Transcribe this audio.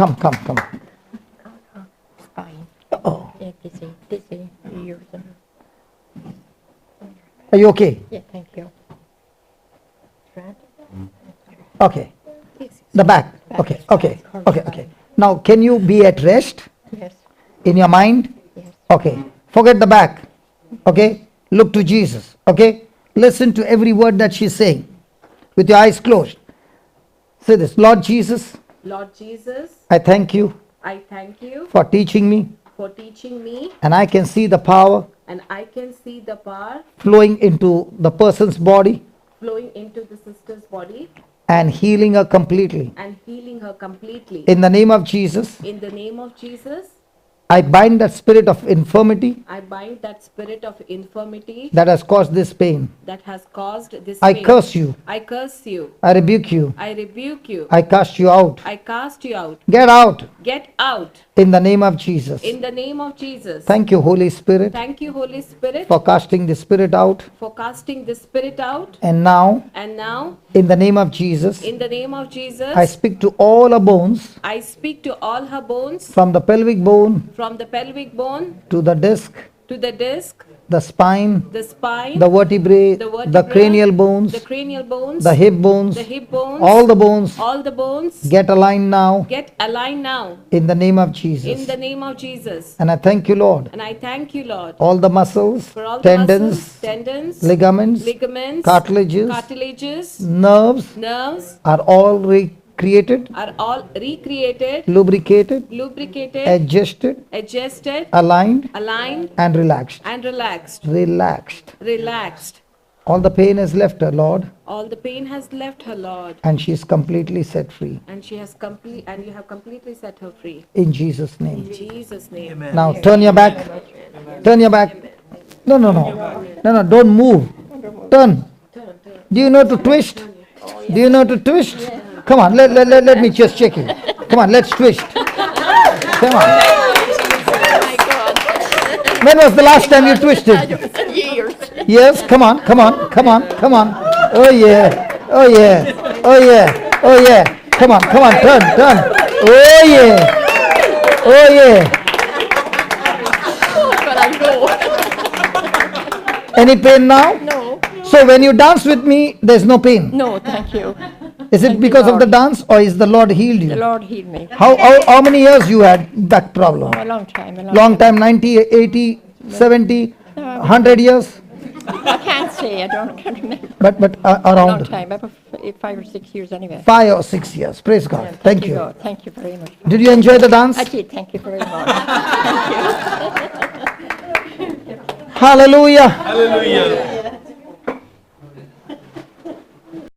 Come. Spine. Oh, Yeah, dizzy. Ears and... are you okay? Yeah, thank you. Right. Okay. The back. Okay. Now, can you be at rest Yes. in your mind? Yes. Okay. Forget the back. Okay. Look to Jesus. Okay. Listen to every word that she's saying with your eyes closed. Say this, Lord Jesus, Lord Jesus, I thank you I thank you for teaching me, for teaching me, and I can see the power and I can see the power flowing into the person's body flowing into the sister's body and healing her completely. and healing her completely. In the name of Jesus, In the name of Jesus, I bind that spirit of infirmity I bind that spirit of infirmity that has caused this pain. that has caused this I pain. curse you. I curse you. I rebuke you. I rebuke you. I cast you out. I cast you out. Get out Get out. in the name of Jesus. In the name of Jesus. Thank you, Holy Spirit, Thank you, Holy Spirit, for casting the spirit out. for casting the spirit out. And now, And now, in the name of Jesus, in the name of Jesus, I speak to all our bones, I speak to all her bones, from the pelvic bone from the pelvic bone to the disc, to the disc, the spine, the spine, the vertebrae, the vertebrae, the cranial bones, the cranial bones, the hip bones, the hip bones, all the bones. all the bones. Get aligned now Get aligned now in the name of in Jesus. the name of Jesus. And I thank you, Lord. And I thank you, Lord, All the muscles, for all the tendons, muscles, tendons, ligaments, ligaments, cartilages, cartilages, nerves nerves are all recreated, are all recreated, lubricated, lubricated, adjusted, adjusted, aligned, aligned, and relaxed. and relaxed. Relaxed. All the pain has left her, Lord, All the pain has left her, Lord, and she is completely set free. and you have completely set her free. In Jesus' name. In Jesus' name. Now turn your back. Turn your back. No, don't move. Turn. Do you know to twist? Do you know to twist? Come on, let me just check you. Come on, let's twist. Come on. When was the last time you twisted? Years. Yes, come on. Oh yeah. Come on, turn. Oh yeah. But I know. Any pain now? No. So when you dance with me, there's no pain. No, thank you. Is it Thank you, because of the Lord. dance, or is the Lord healed The you? Lord healed me. How many years you had back problem? Oh, a long time. Long time, 90, 80, 70, 100 years? I can't say. Can't remember. But A long around time. About 5 or 6 years anyway. 5 or 6 years. Praise God. Yeah, Thank you. God. Thank you very much. Did you enjoy the dance? I did. Thank you very much. Hallelujah. Hallelujah.